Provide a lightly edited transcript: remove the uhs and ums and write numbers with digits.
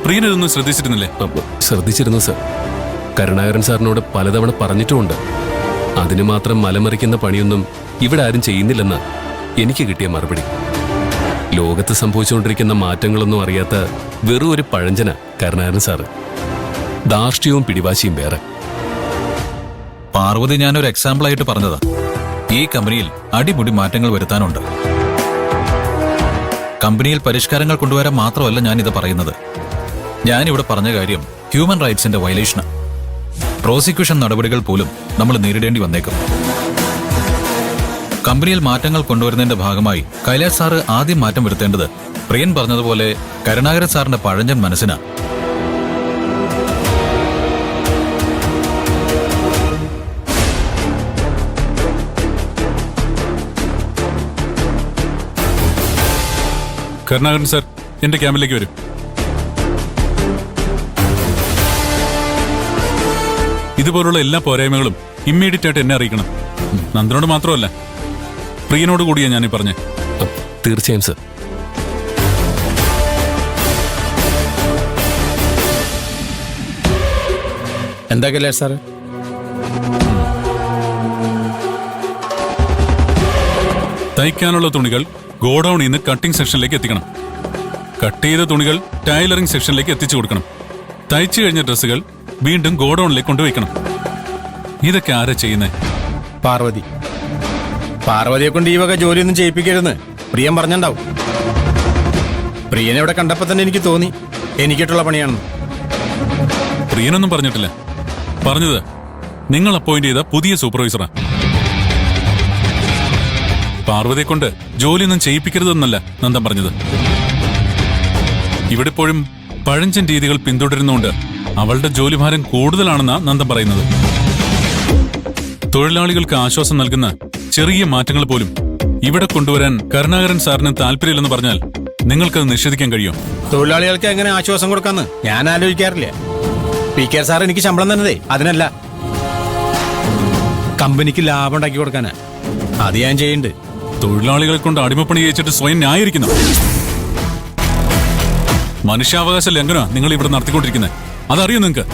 പ്രിയൻ ഇതൊന്നും ശ്രദ്ധിച്ചിരുന്നില്ലേ? ശ്രദ്ധിച്ചിരുന്നു സർ. കരുണാകരൻ സാറിനോട് പലതവണ പറഞ്ഞിട്ടുമുണ്ട്. അതിന് മാത്രം മലമറിക്കുന്ന പണിയൊന്നും ഇവിടെ ആരും ചെയ്യുന്നില്ലെന്ന് എനിക്ക് കിട്ടിയ മറുപടി. ലോകത്ത് സംഭവിച്ചുകൊണ്ടിരിക്കുന്ന മാറ്റങ്ങളൊന്നും അറിയാത്ത വെറും ഒരു പഴഞ്ചന കരുണാകരൻ സാറ്. ധാർഷ്ട്യവും പിടിവാശിയും വേറെ. പാർവതി ഞാനൊരു എക്സാമ്പിളായിട്ട് പറഞ്ഞതാ. ഈ കമ്പനിയിൽ അടിമുടി മാറ്റങ്ങൾ വരുത്താനുണ്ട്. കമ്പനിയിൽ പരിഷ്കാരങ്ങൾ കൊണ്ടുവരാൻ മാത്രമല്ല ഞാനിത് പറയുന്നത്. ഞാനിവിടെ പറഞ്ഞ കാര്യം ഹ്യൂമൻ റൈറ്റ്സിന്റെ വയലേഷന്. പ്രോസിക്യൂഷൻ നടപടികൾ പോലും നമ്മൾ നേരിടേണ്ടി വന്നേക്കും. കമ്പനിയിൽ മാറ്റങ്ങൾ കൊണ്ടുവരുന്നതിന്റെ ഭാഗമായി കൈലാസ് സാറ് ആദ്യം മാറ്റം വരുത്തേണ്ടത് പ്രിയൻ പറഞ്ഞതുപോലെ കരുണാകരൻ സാറിന്റെ പഴഞ്ചൻ മനസ്സിനാ. കരുണാകരൻ സാർ, എന്റെ ക്യാമ്പിലേക്ക് വരും. ഇതുപോലുള്ള എല്ലാ പോരായ്മകളും ഇമ്മീഡിയറ്റ് ആയിട്ട് എന്നെ അറിയിക്കണം. നന്ദനോട് മാത്രമല്ല, പ്രിയനോട് കൂടിയാ ഞാനീ പറഞ്ഞേ. തീർച്ചയായും സർ. എന്താ കൈലാഷ് സാറ്? തയ്ക്കാനുള്ള തുണികൾ ഗോഡൌണിൽ നിന്ന് കട്ടിംഗ് സെക്ഷനിലേക്ക് എത്തിക്കണം. കട്ട് ചെയ്ത തുണികൾ ടൈലറിംഗ് സെക്ഷനിലേക്ക് എത്തിച്ചു കൊടുക്കണം. തയ്ച്ചു കഴിഞ്ഞ ഡ്രസ്സുകൾ വീണ്ടും ഗോഡൌണിലേക്ക് കൊണ്ടുവയ്ക്കണം. ഇതൊക്കെ ആരാ ചെയ്യുന്നേ? പാർവതി. പാർവതിയെ കൊണ്ട് ഈ വക ജോലിയൊന്നും ചെയ്യിപ്പിക്കരുതെന്ന് പ്രിയൻ പറഞ്ഞിണ്ടാവും. പ്രിയനെ ഇവിടെ കണ്ടപ്പോ തന്നെ എനിക്ക് തോന്നി എനിക്കിട്ടുള്ള പണിയാണെന്ന്. പ്രിയനൊന്നും പറഞ്ഞിട്ടില്ല. പറഞ്ഞത് നിങ്ങൾ അപ്പോയിന്റ് ചെയ്ത പുതിയ സൂപ്പർവൈസറാ. പാർവതിയെ കൊണ്ട് ജോലിയൊന്നും ചെയ്യിപ്പിക്കരുതെന്നല്ല നന്ദൻ പറഞ്ഞത്. ഇവിടെ ഇപ്പോഴും പഴഞ്ചൻ രീതികൾ പിന്തുടരുന്നുകൊണ്ട് അവളുടെ ജോലിഭാരം കൂടുതലാണെന്നാ നന്ദൻ പറയുന്നത്. തൊഴിലാളികൾക്ക് ആശ്വാസം നൽകുന്ന ചെറിയ മാറ്റങ്ങൾ പോലും ഇവിടെ കൊണ്ടുവരാൻ കരുണാകരൻ സാറിന് താല്പര്യമില്ലെന്ന് പറഞ്ഞാൽ നിങ്ങൾക്കത് നിഷേധിക്കാൻ കഴിയും? തൊഴിലാളികൾക്ക് എങ്ങനെ ആശ്വാസം കൊടുക്കാന്ന് ഞാൻ ആലോചിക്കാറില്ല. PK സാർ എനിക്ക് ശമ്പളം തന്നതേ അതിനല്ല, കമ്പനിക്ക് ലാഭം ഉണ്ടാക്കി കൊടുക്കാനാ. അത് ഞാൻ ചെയ്യുന്നുണ്ട്. തൊഴിലാളികളെ കൊണ്ട് അടിമപ്പണി ചെയ്യിച്ചിട്ട് സ്വയം ന്യായീകരിക്കുന്നു. മനുഷ്യാവകാശ ലംഘനമാണ് നിങ്ങൾ ഇവിടെ നടത്തിക്കൊണ്ടിരിക്കുന്നത്. അതറിയോ നിങ്ങൾക്ക്?